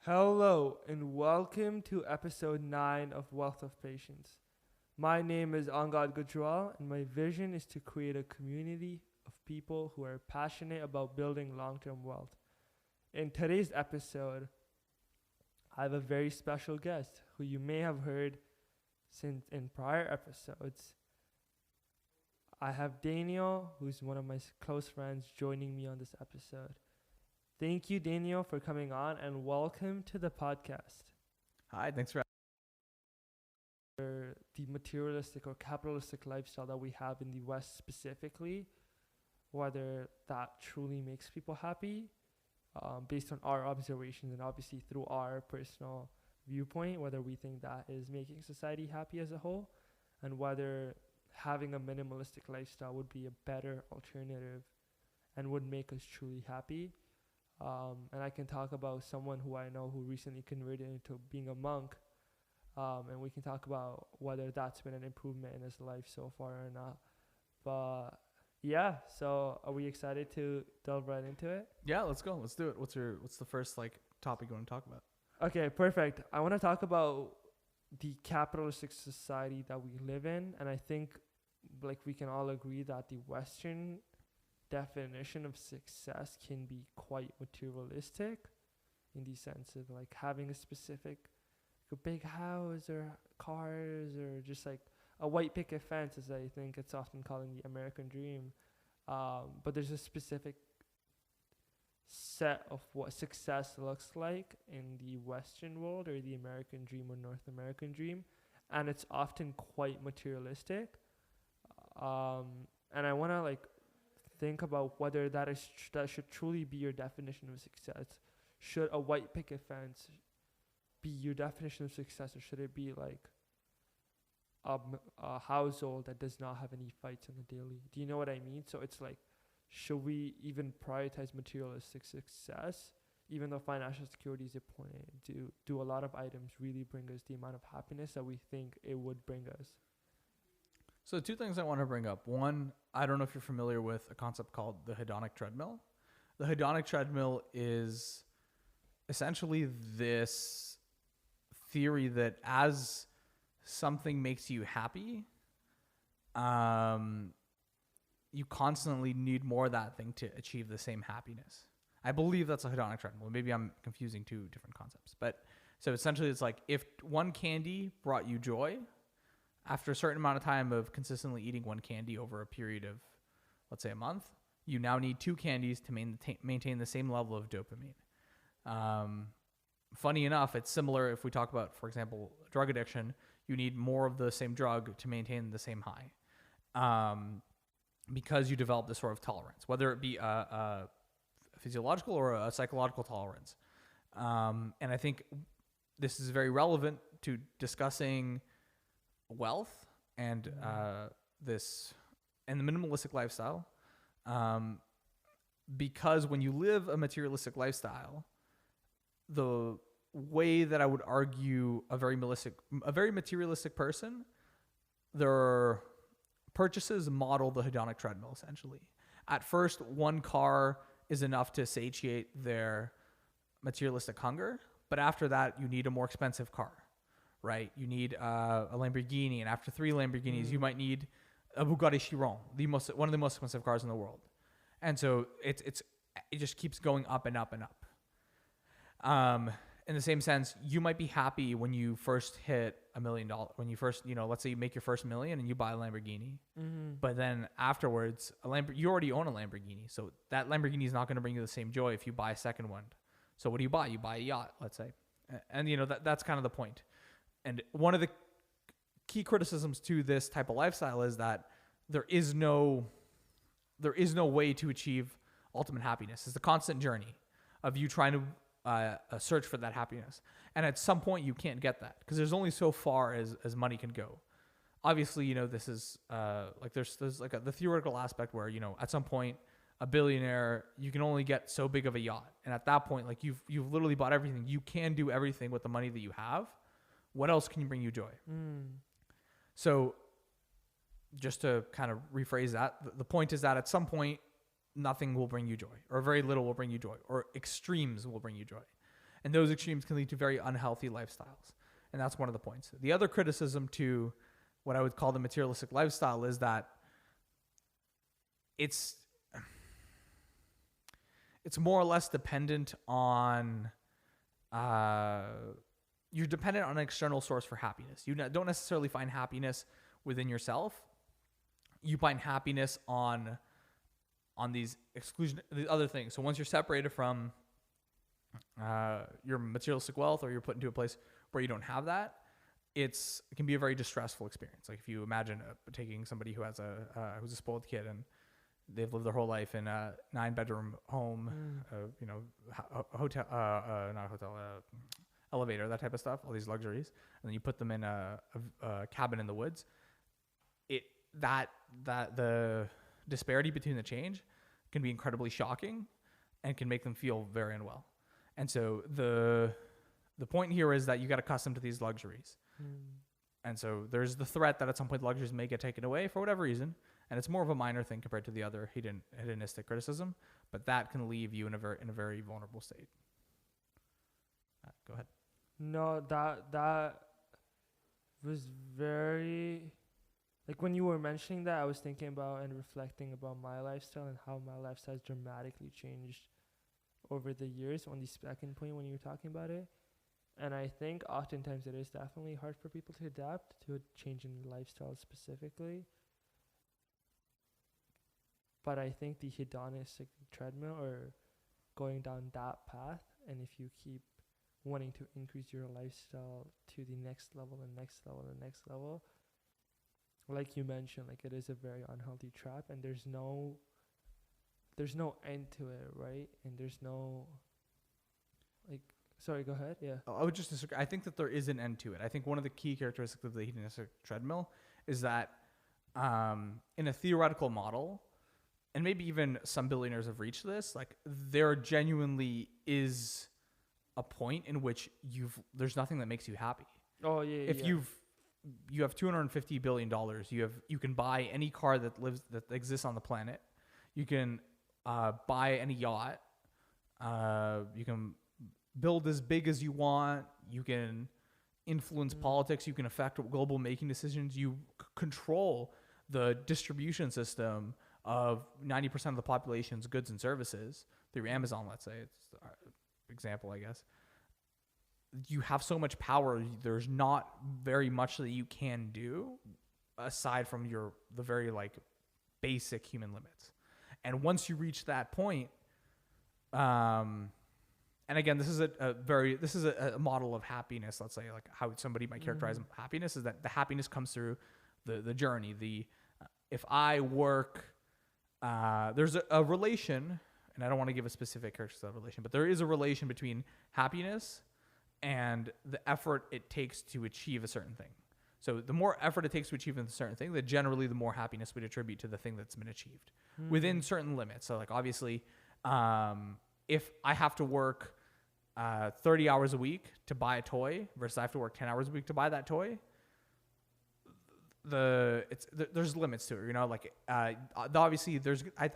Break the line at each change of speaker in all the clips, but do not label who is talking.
Hello and welcome to episode 9 of Wealth of Patience. My name is Angad Gujral and my vision is to create a community of people who are passionate about building long-term wealth. In today's episode, I have a very special guest who you may have heard since in prior episodes. I have Daniel, who's one of my close friends, joining me on this episode. Thank you, Daniel, for coming on and welcome to the podcast.
Hi, thanks for
The materialistic or capitalistic lifestyle that we have in the West specifically, whether that truly makes people happy, based on our observations and obviously through our personal viewpoint, whether we think that is making society happy as a whole, and whether having a minimalistic lifestyle would be a better alternative and would make us truly happy. And I can talk about someone who I know who recently converted into being a monk. And we can talk about whether that's been an improvement in his life so far or not. But yeah, so are we excited to delve right into it?
Yeah, let's go. Let's do it. What's the first topic you want to talk about?
Okay, perfect. I want to talk about the capitalistic society that we live in. And I think we can all agree that the Western definition of success can be quite materialistic in the sense of having a big house or cars or just a white picket fence, as I think it's often called in the American dream. But there's a specific set of what success looks like in the Western world or the American dream or North American dream, and it's often quite materialistic. And I want to think about whether that should truly be your definition of success. Should a white picket fence be your definition of success, or should it be a household that does not have any fights on the daily? Do you know what I mean? So it's should we even prioritize materialistic success, even though financial security is important? Do a lot of items really bring us the amount of happiness that we think it would bring us?
So two things I want to bring up. One, I don't know if you're familiar with a concept called the hedonic treadmill. The hedonic treadmill is essentially this theory that as something makes you happy, you constantly need more of that thing to achieve the same happiness. I believe that's a hedonic treadmill. Maybe I'm confusing two different concepts. But so essentially it's if one candy brought you joy, after a certain amount of time of consistently eating one candy over a period of, let's say, a month, you now need two candies to maintain the same level of dopamine. Funny enough, it's similar if we talk about, for example, drug addiction. You need more of the same drug to maintain the same high, because you develop this sort of tolerance, whether it be a physiological or a psychological tolerance. And I think this is very relevant to discussing wealth and the minimalistic lifestyle, because when you live a materialistic lifestyle, the way that I would argue a very materialistic person, their purchases model the hedonic treadmill essentially. At first, one car is enough to satiate their materialistic hunger, but after that, you need a more expensive car. Right, you need a Lamborghini, and after 3 Lamborghinis, you might need a Bugatti Chiron, one of the most expensive cars in the world. And so it just keeps going up and up and up. In the same sense, you might be happy when you first hit $1 million. When you first, let's say you make your first $1 million and you buy a Lamborghini, but then afterwards, you already own a Lamborghini, so that Lamborghini is not going to bring you the same joy if you buy a second one. So what do you buy? You buy a yacht, let's say, and that's kind of the point. And one of the key criticisms to this type of lifestyle is that there is no way to achieve ultimate happiness. It's a constant journey of you trying to search for that happiness. And at some point you can't get that because there's only so far as money can go. Obviously, this is there's the theoretical aspect where, at some point a billionaire, you can only get so big of a yacht. And at that point, you've literally bought everything. You can do everything with the money that you have. What else can bring you joy? So just to kind of rephrase that, the point is that at some point, nothing will bring you joy, or very little will bring you joy, or extremes will bring you joy. And those extremes can lead to very unhealthy lifestyles. And that's one of the points. The other criticism to what I would call the materialistic lifestyle is that it's more or less dependent on, you're dependent on an external source for happiness. You don't necessarily find happiness within yourself. You find happiness on these other things. So once you're separated from your materialistic wealth, or you're put into a place where you don't have that, it can be a very distressful experience. Like if you imagine taking somebody who has who's a spoiled kid and they've lived their whole life in a 9-bedroom home, hotel, not a hotel, elevator, that type of stuff, all these luxuries, and then you put them in a cabin in the woods. The disparity between the change can be incredibly shocking and can make them feel very unwell. And so the point here is that you got accustomed to these luxuries. And so there's the threat that at some point luxuries may get taken away for whatever reason. And it's more of a minor thing compared to the other hedonistic criticism, but that can leave you in a very vulnerable state. Go ahead.
No, that was very, like when you were mentioning that, I was thinking about and reflecting about my lifestyle and how my lifestyle has dramatically changed over the years on the second point when you were talking about it. And I think oftentimes it is definitely hard for people to adapt to a change in lifestyle specifically. But I think the hedonistic treadmill, or going down that path, and if you keep wanting to increase your lifestyle to the next level and next level and next level, like you mentioned, like it is a very unhealthy trap, and there's no end to it, right? And there's no, like, sorry, go ahead. Yeah.
I would just disagree. I think that there is an end to it. I think one of the key characteristics of the hedonistic treadmill is that in a theoretical model, and maybe even some billionaires have reached this, like there genuinely is a point in which there's nothing that makes you happy.
Oh yeah.
If you have $250 billion, you can buy any car that exists on the planet. You can buy any yacht. You can build as big as you want. You can influence politics. You can affect global making decisions. You control the distribution system of 90% of the population's goods and services through Amazon, let's say. It's an example, I guess. You have so much power, there's not very much that you can do aside from the very like basic human limits. And once you reach that point, and again, this is a model of happiness. Let's say like how somebody might characterize happiness is that the happiness comes through the journey. If I work, there's a relation, and I don't want to give a specific characteristic of that relation, but there is a relation between happiness and the effort it takes to achieve a certain thing. So the more effort it takes to achieve a certain thing, then generally the more happiness we'd attribute to the thing that's been achieved within certain limits. So like obviously, if I have to work 30 hours a week to buy a toy versus I have to work 10 hours a week to buy that toy, there's limits to it, you know, like obviously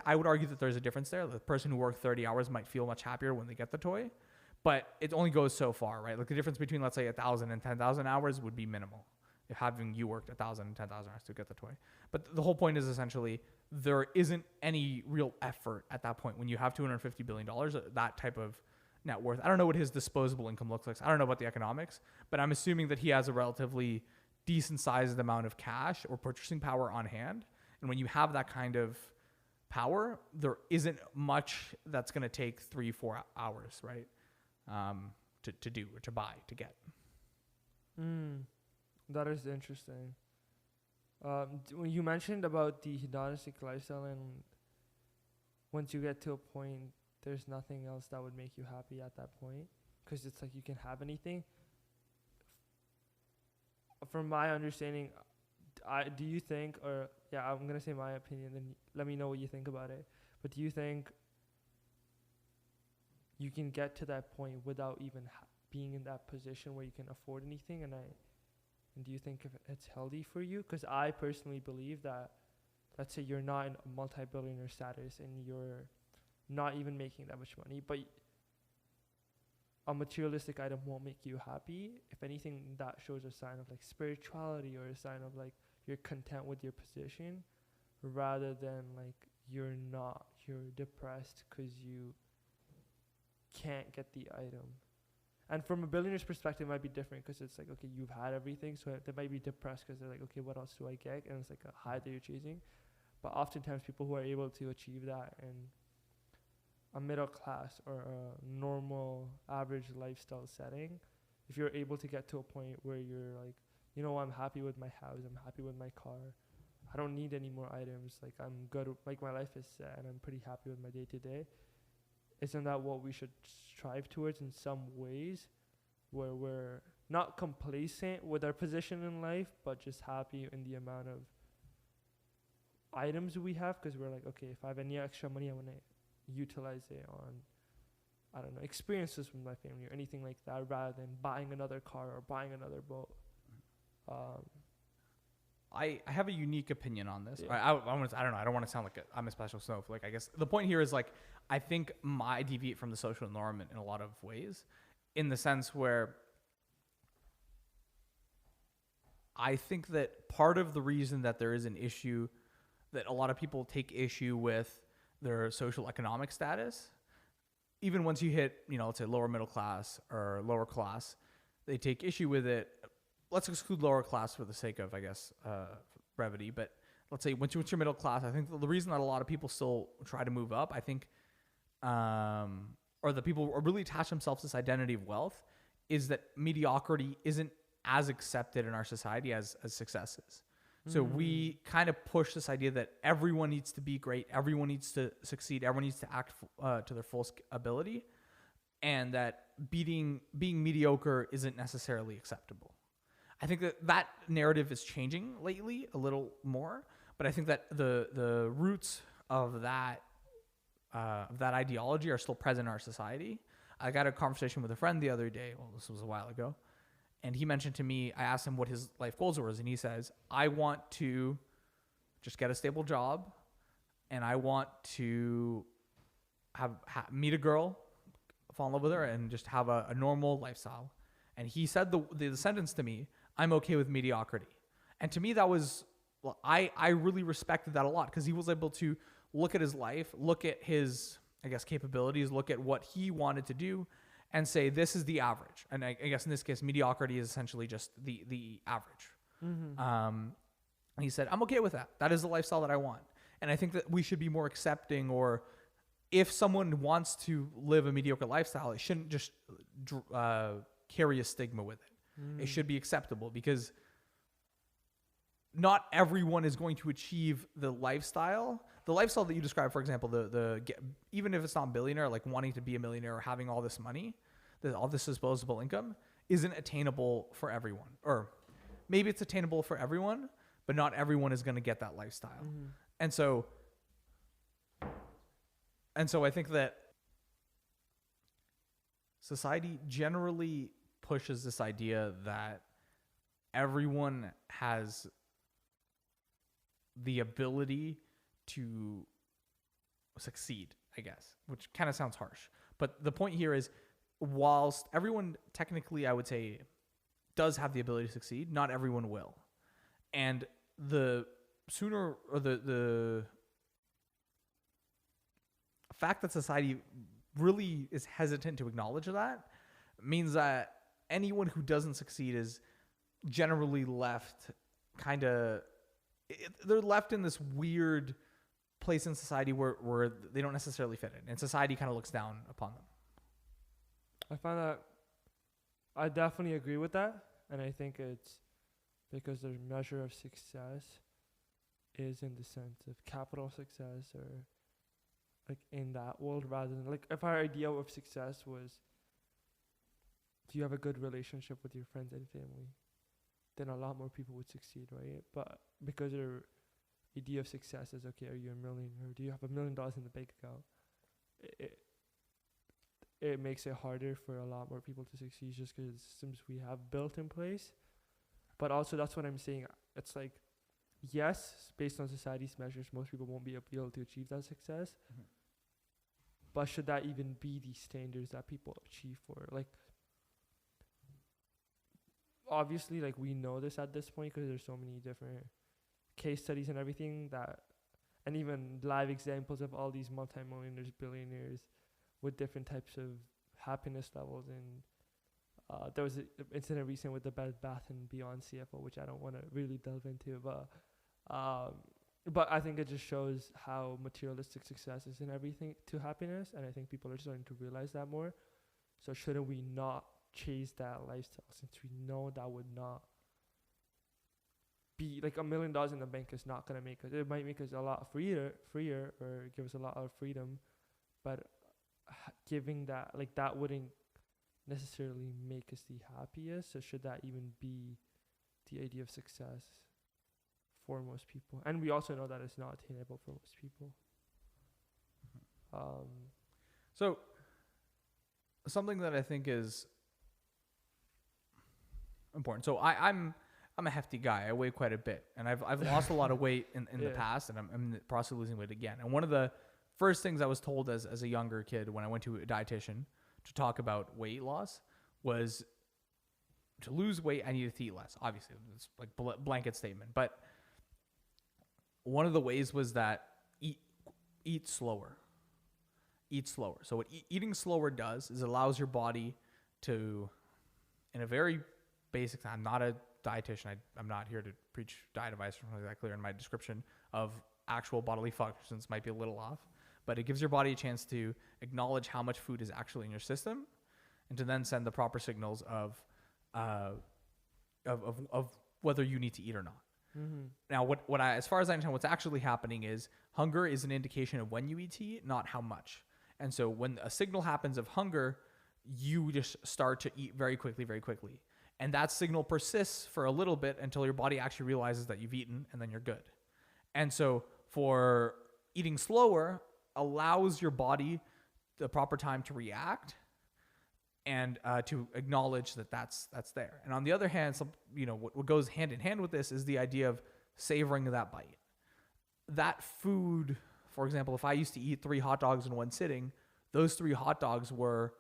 I would argue that there's a difference there. The person who worked 30 hours might feel much happier when they get the toy, but it only goes so far, right? Like the difference between, let's say, 1,000 and 10,000 hours would be minimal if having you worked 1,000 and 10,000 hours to get the toy. But the whole point is essentially there isn't any real effort at that point when you have $250 billion, that type of net worth. I don't know what his disposable income looks like. I don't know about the economics, but I'm assuming that he has a relatively decent sized amount of cash or purchasing power on hand. And when you have that kind of power, there isn't much that's going to take 3-4 hours, right? To do or to buy, to get.
That is interesting. When you mentioned about the hedonistic lifestyle, and once you get to a point, there's nothing else that would make you happy at that point, because it's like you can have anything. From my understanding, do you think, or yeah, I'm gonna say my opinion, then let me know what you think about it. But do you think you can get to that point without even being in that position where you can afford anything? And do you think if it's healthy for you? Because I personally believe that, let's say you're not in a multi-billionaire status and you're not even making that much money, but a materialistic item won't make you happy. If anything, that shows a sign of like spirituality or a sign of like you're content with your position, rather than like you're depressed because you can't get the item. And from a billionaire's perspective, it might be different because it's like, okay, you've had everything, so they might be depressed because they're like, okay, what else do I get? And it's like a high that you're chasing. But oftentimes, people who are able to achieve that in a middle class or a normal average lifestyle setting, if you're able to get to a point where you're like, you know, I'm happy with my house, I'm happy with my car, I don't need any more items, like I'm good, like my life is set and I'm pretty happy with my day to day. Isn't that what we should strive towards in some ways, where we're not complacent with our position in life, but just happy in the amount of items we have? Because we're like, okay, if I have any extra money, I want to utilize it on, I don't know, experiences with my family or anything like that, rather than buying another car or buying another boat.
I have a unique opinion on this.
Yeah.
I don't know. I don't want to sound like I'm a special snowflake. I guess the point here is like, I think I deviate from the social norm in a lot of ways, in the sense where I think that part of the reason that there is an issue, that a lot of people take issue with their social economic status, even once you hit, you know, let's say lower middle class or lower class, they take issue with it. Let's exclude lower class for the sake of, I guess, brevity. But let's say once you're middle class, I think the reason that a lot of people still try to move up, I think, or the people really attach themselves to this identity of wealth, is that mediocrity isn't as accepted in our society as success is. So we kind of push this idea that everyone needs to be great, everyone needs to succeed, everyone needs to act to their full ability, and that being mediocre isn't necessarily acceptable. I think that narrative is changing lately a little more, but I think that the roots of that ideology are still present in our society. I got a conversation with a friend the other day. Well, this was a while ago. And he mentioned to me, I asked him what his life goals were, and he says, I want to just get a stable job, and I want to meet a girl, fall in love with her, and just have a normal lifestyle. And he said the sentence to me, I'm okay with mediocrity. And to me, that was, well, I really respected that a lot, because he was able to look at his life, look at his, I guess, capabilities, look at what he wanted to do, and say, this is the average. And I guess in this case, mediocrity is essentially just the average. Mm-hmm. And he said, I'm okay with that. That is the lifestyle that I want. And I think that we should be more accepting, or if someone wants to live a mediocre lifestyle, it shouldn't just carry a stigma with it. It should be acceptable, because not everyone is going to achieve the lifestyle that you describe. For example, even if it's not billionaire, like wanting to be a millionaire or having all this money, all this disposable income isn't attainable for everyone. Or maybe it's attainable for everyone, but not everyone is going to get that lifestyle. Mm-hmm. And so I think that society generally pushes this idea that everyone has the ability to succeed, I guess, which kind of sounds harsh. But the point here is, whilst everyone technically, I would say, does have the ability to succeed, not everyone will. And the sooner, or the fact that society really is hesitant to acknowledge that means that anyone who doesn't succeed is generally left they're left in this weird place in society where they don't necessarily fit in, and society kind of looks down upon them.
I find that I definitely agree with that, and I think it's because the measure of success is in the sense of capital success, or like in that world, rather than like if our idea of success was, do you have a good relationship with your friends and family, then a lot more people would succeed, right? But because your idea of success is, okay, are you a millionaire? Do you have $1 million in the bank account? It makes it harder for a lot more people to succeed, just because the systems we have built in place. But also, that's what I'm saying. It's like, yes, based on society's measures, most people won't be able to achieve that success. Mm-hmm. But should that even be the standards that people achieve for? Like, obviously, like, we know this at this point because there's so many different case studies and everything that, and even live examples of all these multimillionaires, billionaires with different types of happiness levels. And there was an incident recent with the Bed Bath and Beyond CFO, which I don't want to really delve into, but I think it just shows how materialistic success is in everything to happiness, and I think people are starting to realize that more. So shouldn't we not chase that lifestyle, since we know that would not be like $1 million in the bank is not going to make us, it might make us a lot freer or give us a lot of freedom, but giving that, like, that wouldn't necessarily make us the happiest. So should that even be the idea of success for most people? And we also know that it's not attainable for most people.
So something that I think is important. So I'm a hefty guy. I weigh quite a bit, and I've lost a lot of weight in the past, and I'm in the process of losing weight again. And one of the first things I was told as a younger kid when I went to a dietitian to talk about weight loss was to lose weight, I needed to eat less. Obviously, it's like blanket statement, but one of the ways was that eat slower. Eat slower. So what eating slower does is allows your body to, in a very basic, I'm not a dietitian. I'm not here to preach diet advice, from that clear in my description of actual bodily functions might be a little off, but it gives your body a chance to acknowledge how much food is actually in your system, and to then send the proper signals of whether you need to eat or not. Mm-hmm. Now, what I, as far as I understand, what's actually happening is hunger is an indication of when you eat to eat, not how much. And so when a signal happens of hunger, you just start to eat very quickly, very quickly. And that signal persists for a little bit until your body actually realizes that you've eaten, and then you're good. And so for eating slower allows your body the proper time to react and to acknowledge that that's there. And on the other hand, what goes hand in hand with this is the idea of savoring that bite. That food, for example, if I used to eat 3 hot dogs in one sitting, those 3 hot dogs were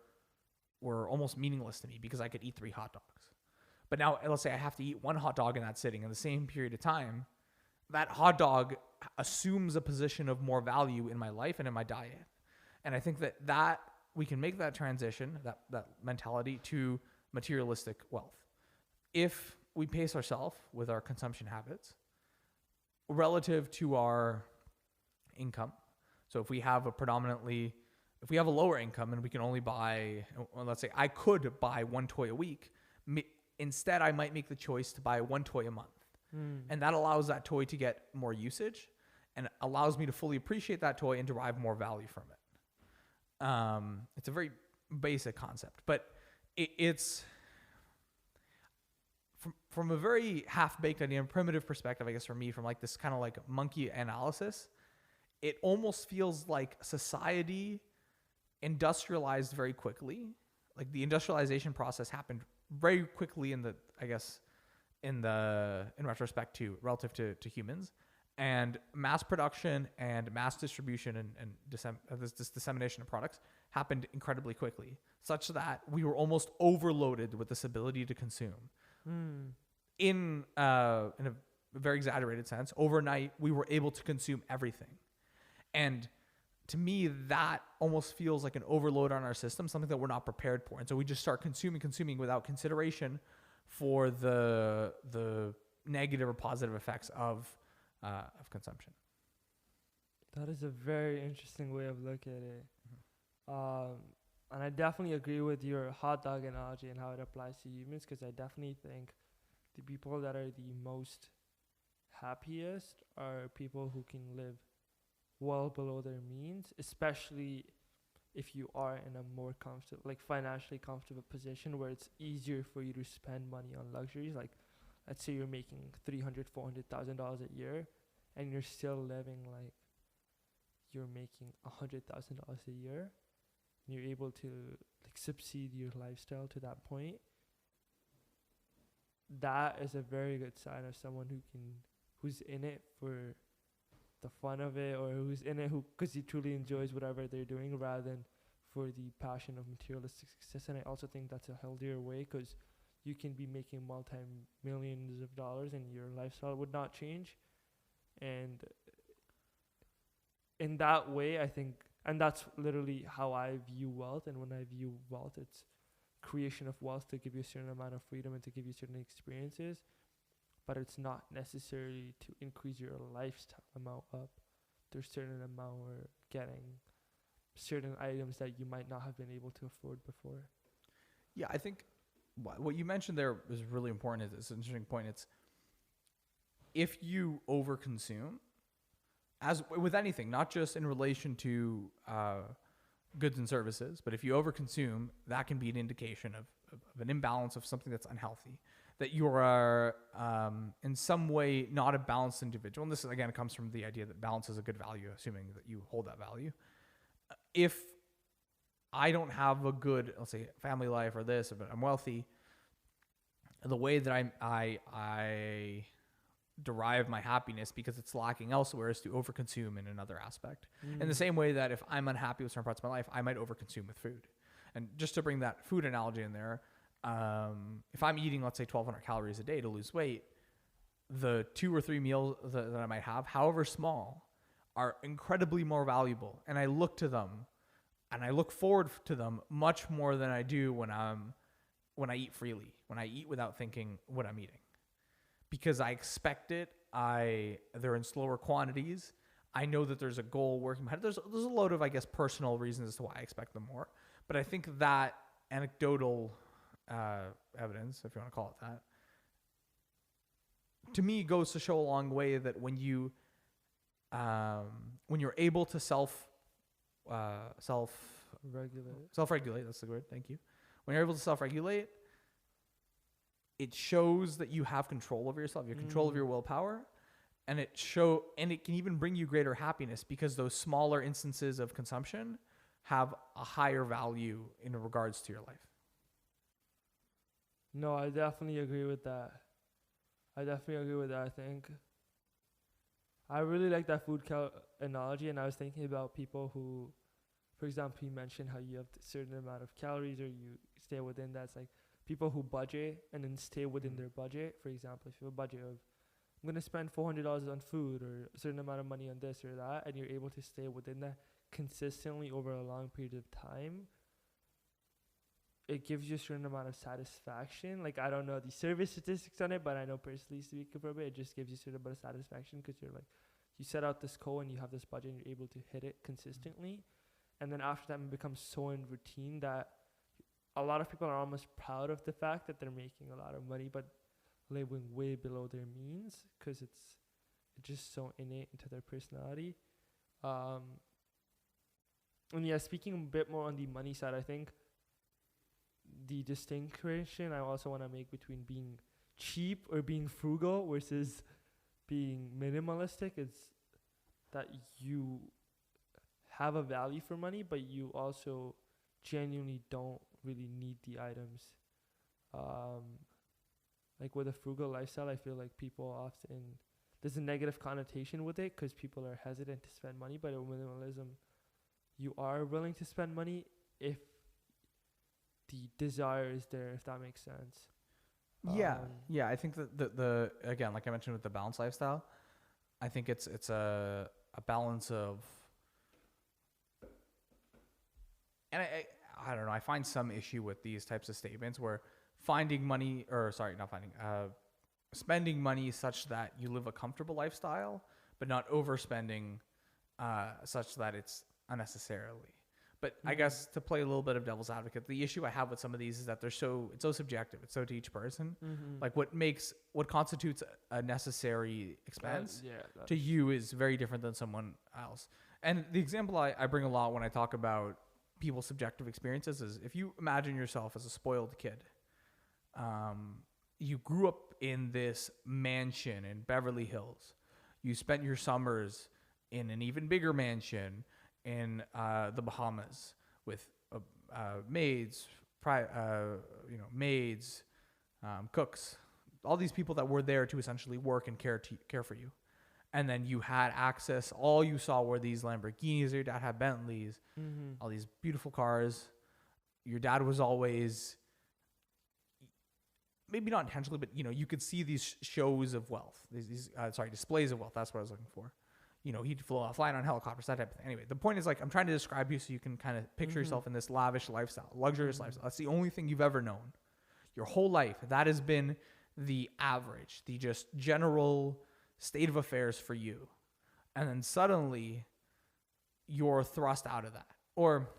almost meaningless to me because I could eat 3 hot dogs. But now, let's say I have to eat 1 hot dog in that sitting in the same period of time, that hot dog assumes a position of more value in my life and in my diet. And I think that we can make that transition, that mentality, to materialistic wealth. If we pace ourselves with our consumption habits relative to our income. So if we have a lower income and we can only buy, well, let's say I could buy 1 toy a week, instead I might make the choice to buy 1 toy a month. And that allows that toy to get more usage and allows me to fully appreciate that toy and derive more value from it. It's a very basic concept, but it's from a very half-baked idea and primitive perspective, I guess, for me, from like this kind of like monkey analysis, it almost feels like society industrialized very quickly. Like the industrialization process happened very quickly in retrospect to relative to humans, and mass production and mass distribution and this dissemination of products happened incredibly quickly, such that we were almost overloaded with this ability to consume. In a very exaggerated sense, overnight we were able to consume everything, and to me that almost feels like an overload on our system, something that we're not prepared for, and so we just start consuming without consideration for the negative or positive effects of consumption.
That is a very interesting way of looking at it. And I definitely agree with your hot dog analogy and how it applies to humans, because I definitely think the people that are the most happiest are people who can live well below their means, especially if you are in a more comfortable, like financially comfortable position where it's easier for you to spend money on luxuries. Like, let's say you're making $300,000-$400,000 a year, and you're still living like you're making $100,000 a year, and you're able to like subsidy your lifestyle to that point. That is a very good sign of someone who's in it for the fun of it, or who's in it because he truly enjoys whatever they're doing, rather than for the passion of materialistic success. And I also think that's a healthier way, because you can be making multi-millions of dollars and your lifestyle would not change. And in that way, I think, and that's literally how I view wealth. And when I view wealth, it's creation of wealth to give you a certain amount of freedom and to give you certain experiences, but it's not necessarily to increase your lifestyle amount up. There's certain amount we're getting certain items that you might not have been able to afford before.
Yeah, I think what you mentioned there is really important. It's an interesting point. It's if you overconsume, as with anything, not just in relation to goods and services, but if you overconsume, that can be an indication of an imbalance of something that's unhealthy, that you are in some way not a balanced individual. And this, again, comes from the idea that balance is a good value, assuming that you hold that value. If I don't have a good, let's say, family life or this, but I'm wealthy, the way that I derive my happiness because it's lacking elsewhere is to overconsume in another aspect. In the same way that if I'm unhappy with certain parts of my life, I might overconsume with food. And just to bring that food analogy in there, if I'm eating, let's say, 1,200 calories a day to lose weight, the 2 or 3 meals that I might have, however small, are incredibly more valuable. And I look to them and I look forward to them much more than I do when I eat freely, when I eat without thinking what I'm eating. Because I expect it, they're in slower quantities. I know that there's a goal working behind it. There's a load of, I guess, personal reasons as to why I expect them more. But I think that anecdotal evidence, if you want to call it that, to me goes to show a long way that when you're able to self-regulate, that's the word, thank you. When you're able to self-regulate, it shows that you have control over yourself, you have control of your willpower, and it can even bring you greater happiness because those smaller instances of consumption have a higher value in regards to your life.
No, I definitely agree with that. I think I really like that food analogy, and I was thinking about people who, for example, you mentioned how you have a certain amount of calories or you stay within that. It's like people who budget and then stay within their budget. For example, if you have a budget of, I'm going to spend $400 on food or a certain amount of money on this or that, and you're able to stay within that consistently over a long period of time, it gives you a certain amount of satisfaction. Like, I don't know the service statistics on it, but I know personally speaking from it just gives you a certain amount of satisfaction because you're like, you set out this goal and you have this budget and you're able to hit it consistently. And then after that, it becomes so in routine that a lot of people are almost proud of the fact that they're making a lot of money, but living way below their means because it's just so innate into their personality. And yeah, speaking a bit more on the money side, I think the distinction I also want to make between being cheap or being frugal versus being minimalistic is that you have a value for money, but you also genuinely don't really need the items. Like with a frugal lifestyle, I feel like people often, there's a negative connotation with it because people are hesitant to spend money, but with minimalism, you are willing to spend money if the desire is there, if that makes sense.
Yeah. I think that the again, like I mentioned with the balanced lifestyle, I think it's a balance of, and I don't know. I find some issue with these types of statements where spending money such that you live a comfortable lifestyle, but not overspending such that it's unnecessarily. But I guess to play a little bit of devil's advocate, the issue I have with some of these is that it's so subjective. It's so to each person. Like what constitutes a necessary expense to you is very different than someone else. And the example I bring a lot when I talk about people's subjective experiences is if you imagine yourself as a spoiled kid, you grew up in this mansion in Beverly Hills. You spent your summers in an even bigger mansion in the Bahamas with maids, cooks, all these people that were there to essentially work and care for you. and then you had access. All you saw were these Lamborghinis. Your dad had Bentleys, all these beautiful cars. Your dad was always, maybe not intentionally, but you could see these shows of wealth. These displays of wealth. That's what I was looking for. He'd flying on helicopters, that type of thing. Anyway, the point is, like, I'm trying to describe you so you can kind of picture yourself in this lavish lifestyle, luxurious lifestyle. That's the only thing you've ever known. Your whole life, that has been the average, the just general state of affairs for you. And then suddenly you're thrust out of that. Or,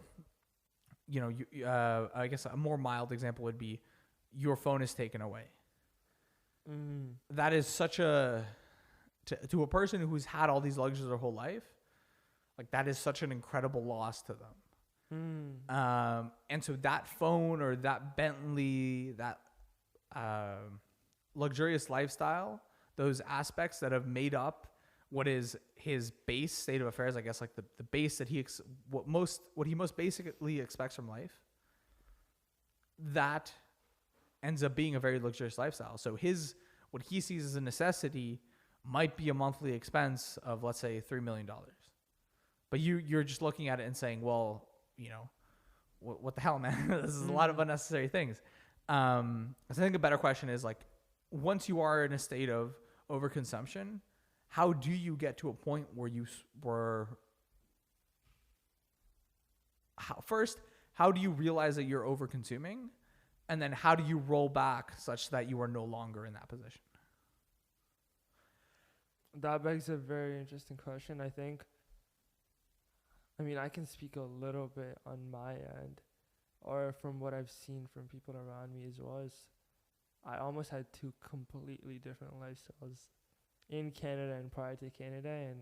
I guess a more mild example would be your phone is taken away. That is such to a person who's had all these luxuries their whole life, like, that is such an incredible loss to them. And so that phone or that Bentley, that luxurious lifestyle, those aspects that have made up what is his base state of affairs, I guess, like the base that what he most basically expects from life, that ends up being a very luxurious lifestyle. So what he sees as a necessity might be a monthly expense of, let's say, $3 million. But you're just looking at it and saying, well, what the hell, man? This is a lot of unnecessary things. So I think a better question is, like, once you are in a state of overconsumption, how do you get to a point where how do you realize that you're overconsuming? And then how do you roll back such that you are no longer in that position?
That begs a very interesting question. I can speak a little bit on my end, or from what I've seen from people around me as well. I almost had two completely different lifestyles in Canada and prior to Canada. And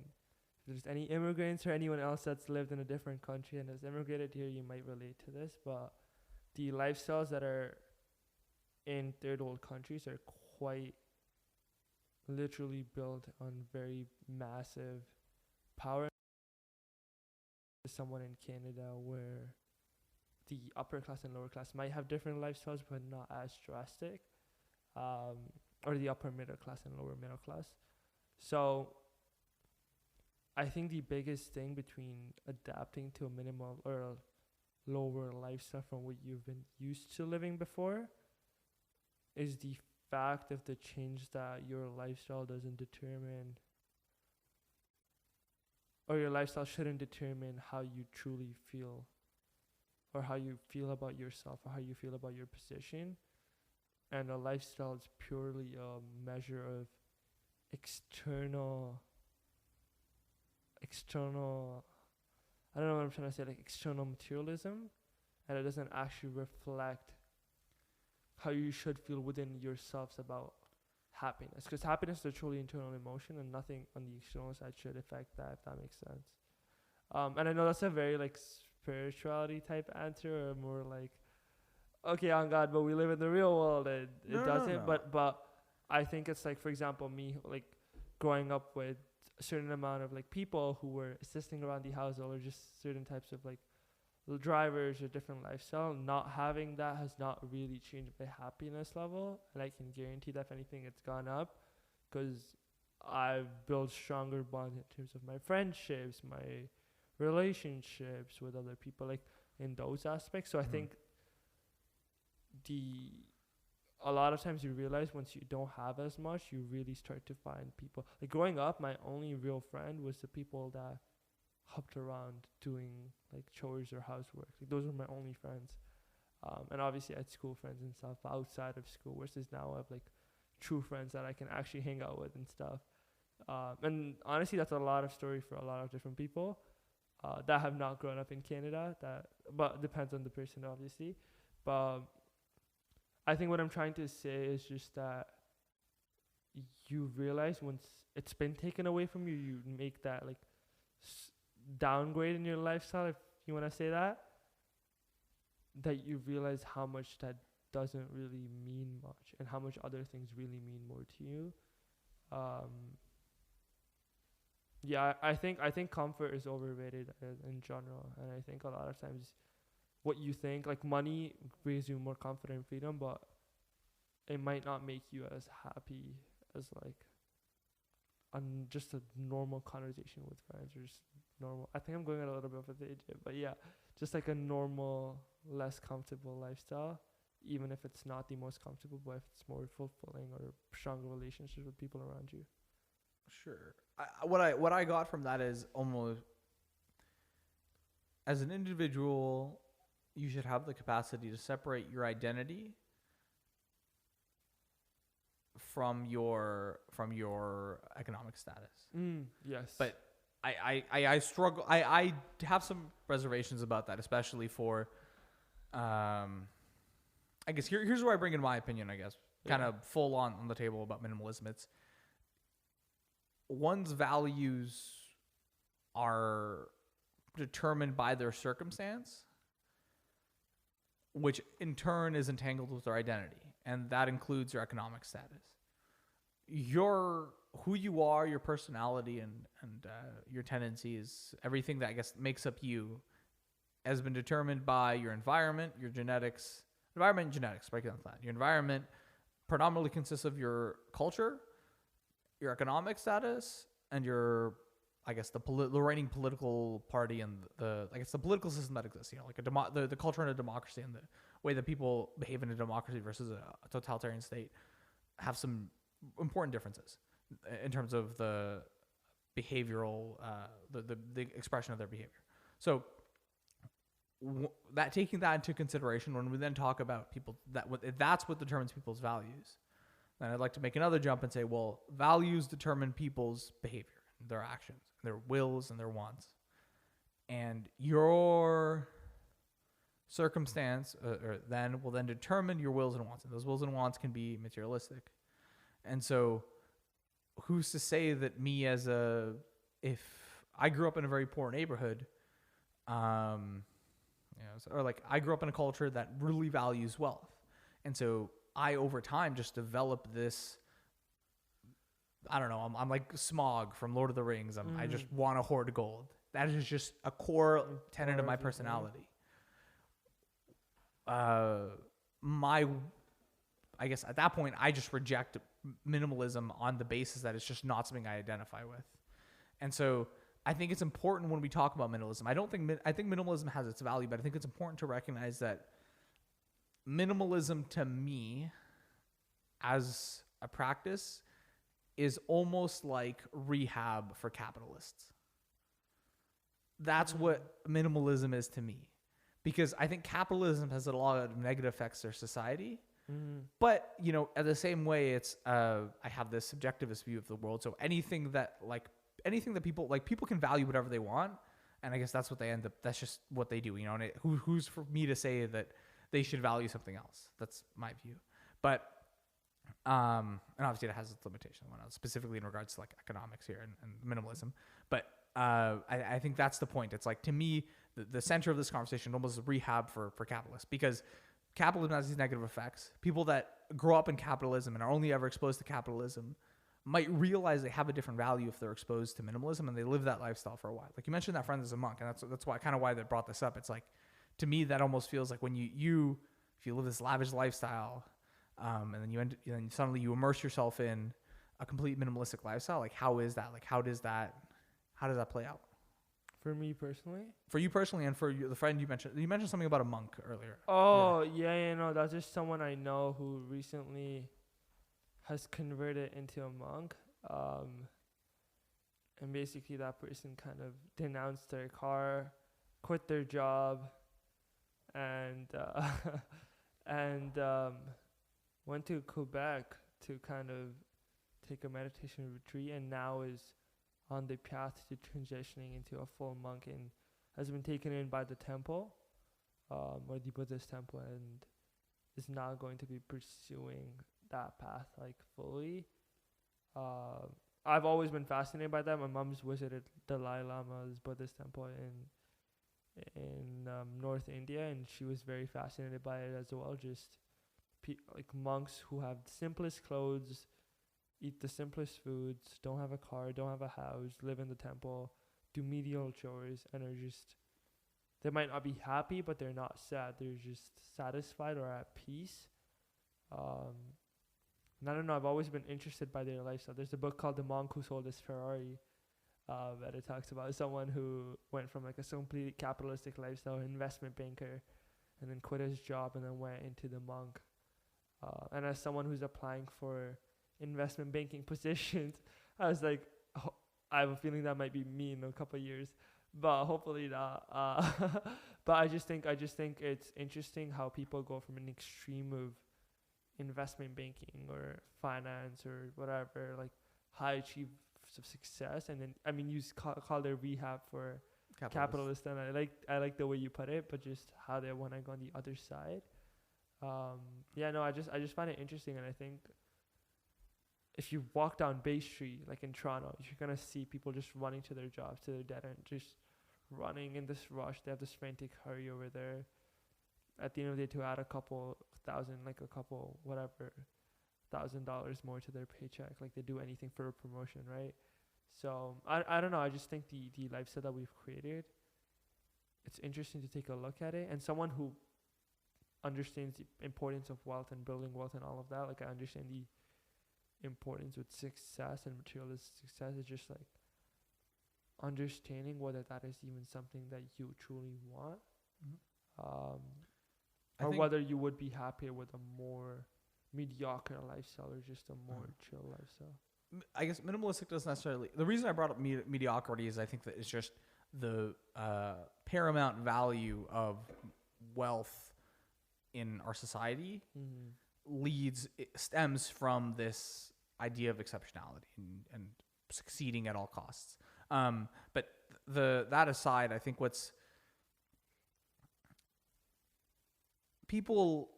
if there's any immigrants or anyone else that's lived in a different country and has immigrated here, you might relate to this. But the lifestyles that are in third world countries are quite literally built on very massive power. Someone in Canada where the upper class and lower class might have different lifestyles but not as drastic, or the upper middle class and lower middle class. So I think the biggest thing between adapting to a minimal or a lower lifestyle from what you've been used to living before is the fact of the change that your lifestyle doesn't determine, or your lifestyle shouldn't determine how you truly feel, or how you feel about yourself, or how you feel about your position. And a lifestyle is purely a measure of external, I don't know what I'm trying to say, like external materialism, and it doesn't actually reflect how you should feel within yourselves about happiness. Because happiness is a truly internal emotion, and nothing on the external side should affect that, if that makes sense. And I know that's a very like spirituality type answer, or more like, okay, on God, but we live in the real world, and it doesn't. No. But I think it's like, for example, me like growing up with a certain amount of like people who were assisting around the household, or just certain types of like drivers or different lifestyle. Not having that has not really changed my happiness level, and I can guarantee that if anything, it's gone up, because I've built stronger bonds in terms of my friendships, my relationships with other people, like in those aspects. So I think a lot of times you realize once you don't have as much, you really start to find people. Like growing up, my only real friend was the people that hopped around doing like chores or housework. Like those were my only friends. And obviously I had school friends and stuff outside of school, versus now I have like true friends that I can actually hang out with and stuff. And honestly, that's a lot of story for a lot of different people that have not grown up in Canada. But it depends on the person, obviously. But I think what I'm trying to say is just that you realize once it's been taken away from you, you make that like downgrade in your lifestyle, if you want to say that you realize how much that doesn't really mean much, and how much other things really mean more to you. I think comfort is overrated in general, and I think a lot of times what you think, like money brings you more comfort and freedom, but it might not make you as happy as like just a normal conversation with friends, or just normal. I think I'm going a little bit of a tangent, but yeah, just like a normal, less comfortable lifestyle, even if it's not the most comfortable, but if it's more fulfilling or stronger relationships with people around you.
Sure. What I got from that is almost, as an individual, you should have the capacity to separate your identity from your economic status.
Yes.
But I struggle. I have some reservations about that, especially for, I guess here's where I bring in my opinion. I guess kind of full on the table about minimalism. It's one's values are determined by their circumstance, which in turn is entangled with their identity, and that includes your economic status. Who you are, your personality, and your tendencies, everything that I guess makes up you, has been determined by your environment, your genetics. Environment and genetics, break it down to that. Your environment predominantly consists of your culture, your economic status, and your, I guess, the reigning political party and the political system that exists. You know, like the culture in a democracy and the way that people behave in a democracy versus a totalitarian state have some important differences in terms of the behavioral, the expression of their behavior. So that taking that into consideration, when we then talk about people, that's what determines people's values. Then I'd like to make another jump and say, well, values determine people's behavior, their actions, their wills, and their wants. And your circumstance will then determine your wills and wants. And those wills and wants can be materialistic. And so who's to say that me if I grew up in a very poor neighborhood, or like I grew up in a culture that really values wealth. And so I, over time, just developed this, I don't know, I'm like Smog from Lord of the Rings. I just want to hoard gold. That is just a core tenet of my personality. I guess at that point, I just reject minimalism on the basis that it's just not something I identify with. And so I think it's important when we talk about minimalism. I think minimalism has its value, but I think it's important to recognize that minimalism, to me, as a practice, is almost like rehab for capitalists. That's what minimalism is to me. Because I think capitalism has a lot of negative effects to society. But, at the same way, it's I have this subjectivist view of the world. So anything that people can value whatever they want, and I guess that's what they end up. That's just what they do. And who's for me to say that they should value something else? That's my view. But and obviously it has its limitations, specifically in regards to like economics here and minimalism. But I think that's the point. It's like, to me, the center of this conversation almost is rehab for capitalists, because capitalism has these negative effects. People that grow up in capitalism and are only ever exposed to capitalism might realize they have a different value if they're exposed to minimalism and they live that lifestyle for a while. Like you mentioned, that friend is a monk, and that's why they brought this up. It's like, to me, that almost feels like when if you live this lavish lifestyle, and then suddenly you immerse yourself in a complete minimalistic lifestyle. Like, how is that? Like, how does that play out?
For me personally?
For you personally, and for the friend you mentioned something about a monk earlier.
Oh, yeah, no, that's just someone I know who recently has converted into a monk. And basically that person kind of denounced their car, quit their job, and went to Quebec to kind of take a meditation retreat, and now is on the path to transitioning into a full monk, and has been taken in by the temple, or the Buddhist temple, and is now going to be pursuing that path like fully. I've always been fascinated by that. My mom's visited Dalai Lama's Buddhist temple in North India, and she was very fascinated by it as well. Just like monks who have the simplest clothes, eat the simplest foods, don't have a car, don't have a house, live in the temple, do menial chores, and are just, they might not be happy, but they're not sad. They're just satisfied or at peace. And I don't know, I've always been interested by their lifestyle. There's a book called The Monk Who Sold His Ferrari, that it talks about someone who went from like a completely capitalistic lifestyle, investment banker, and then quit his job and then went into the monk. And as someone who's applying for investment banking positions, I was like, oh, I have a feeling that might be me in a couple of years, but hopefully not. But I just think it's interesting how people go from an extreme of investment banking or finance or whatever, like high achievements of success, and then I mean you call their rehab for capitalist, and I like the way you put it, but just how they want to go on the other side. I just find it interesting, and I think if you walk down Bay Street, like in Toronto, you're gonna see people just running to their jobs, to their dead end, just running in this rush. They have this frantic hurry over there. At the end of the day, to add a couple thousand, like a couple whatever $1,000 more to their paycheck, like they do anything for a promotion, right? So I don't know. I just think the lifestyle that we've created, it's interesting to take a look at it, and someone who understands the importance of wealth and building wealth and all of that, like I understand the importance with success and materialistic success. It's just like understanding whether that is even something that you truly want, or whether you would be happier with a more mediocre lifestyle or just a more chill lifestyle.
I guess minimalistic doesn't necessarily. The reason I brought up mediocrity is I think that it's just the paramount value of wealth in our society stems from this idea of exceptionality and succeeding at all costs. But that aside, I think people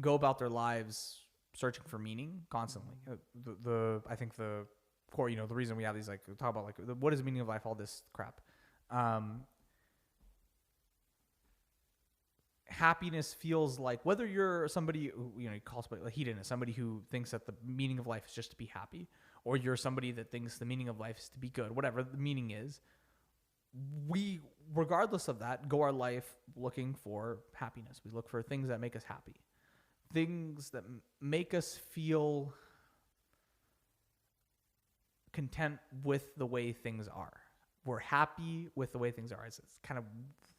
go about their lives searching for meaning constantly. I think the core, the reason we have these, like, talk about like what is the meaning of life, all this crap. Happiness feels like, whether you're somebody who, you call somebody like hedonist, somebody who thinks that the meaning of life is just to be happy, or you're somebody that thinks the meaning of life is to be good, whatever the meaning is, we, regardless of that, go our life looking for happiness. We look for things that make us happy, things that make us feel content with the way things are. We're happy with the way things are. It's kind of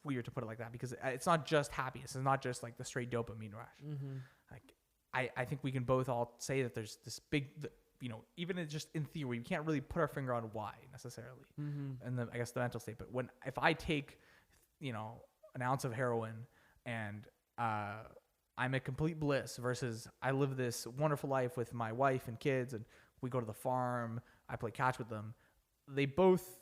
weird to put it like that, because it's not just happiness. It's not just like the straight dopamine rush. Like I think we can both all say that there's this big, even just in theory, we can't really put our finger on why necessarily. And I guess the mental state. But if I take, an ounce of heroin and I'm at complete bliss versus I live this wonderful life with my wife and kids, and we go to the farm, I play catch with them. They both,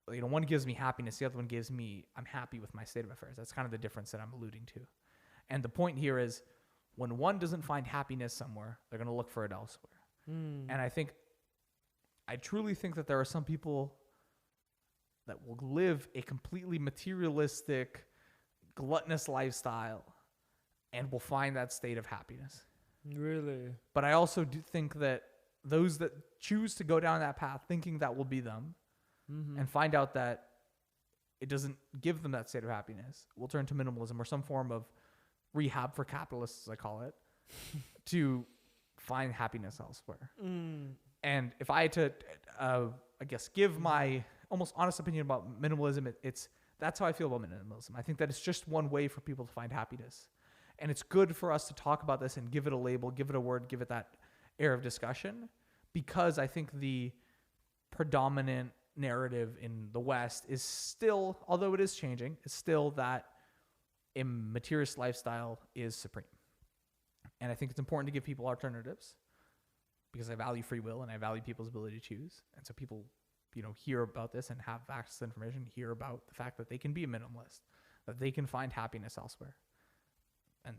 one gives me happiness, the other one gives me, I'm happy with my state of affairs. That's kind of the difference that I'm alluding to. And the point here is, when one doesn't find happiness somewhere, they're going to look for it elsewhere. And I truly think that there are some people that will live a completely materialistic, gluttonous lifestyle and will find that state of happiness.
Really?
But I also do think that those that choose to go down that path thinking that will be them, and find out that it doesn't give them that state of happiness, will turn to minimalism or some form of rehab for capitalists, as I call it, to find happiness elsewhere. And if I had to, I guess, give my almost honest opinion about minimalism, that's how I feel about minimalism. I think that it's just one way for people to find happiness. And it's good for us to talk about this and give it a label, give it a word, give it that air of discussion, because I think the predominant narrative in the West is still, although it is changing, it's still that a materialist lifestyle is supreme. And I think it's important to give people alternatives, because I value free will and I value people's ability to choose. And so people, hear about this and have access to information, hear about the fact that they can be a minimalist, that they can find happiness elsewhere. And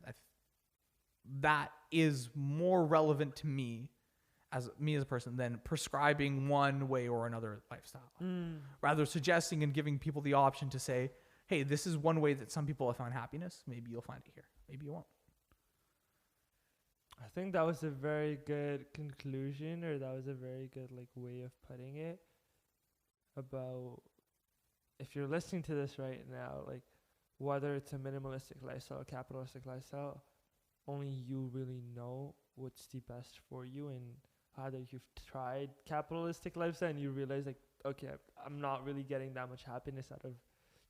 that is more relevant to me as a person than prescribing one way or another lifestyle. Rather suggesting and giving people the option to say, hey, this is one way that some people have found happiness. Maybe you'll find it here. Maybe you won't.
I think that was a very good conclusion, or that was a very good way of putting it, about if you're listening to this right now, whether it's a minimalistic lifestyle or capitalistic lifestyle, only you really know what's the best for you, and either you've tried capitalistic lifestyle and you realize like, okay, I'm not really getting that much happiness out of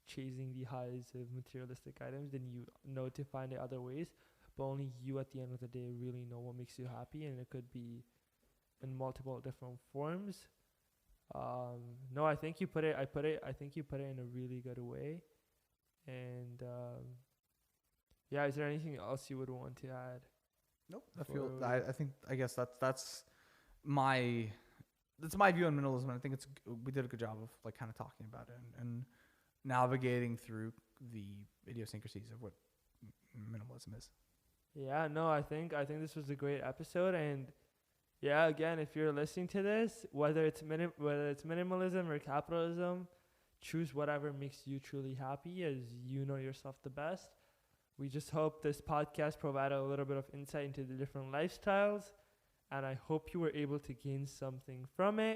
chasing the highs of materialistic items, then you know to find it other ways. But only you at the end of the day really know what makes you happy, and it could be in multiple different forms. No, I think you put it. I think you put it in a really good way. And yeah, is there anything else you would want to add?
Nope. I guess that's my view on minimalism. I think we did a good job of like kind of talking about it and navigating through the idiosyncrasies of what minimalism is.
Yeah, no, I think this was a great episode, and yeah, again, if you're listening to this, whether it's minimalism or capitalism, choose whatever makes you truly happy, as you know yourself the best. We just hope this podcast provided a little bit of insight into the different lifestyles, and I hope you were able to gain something from it.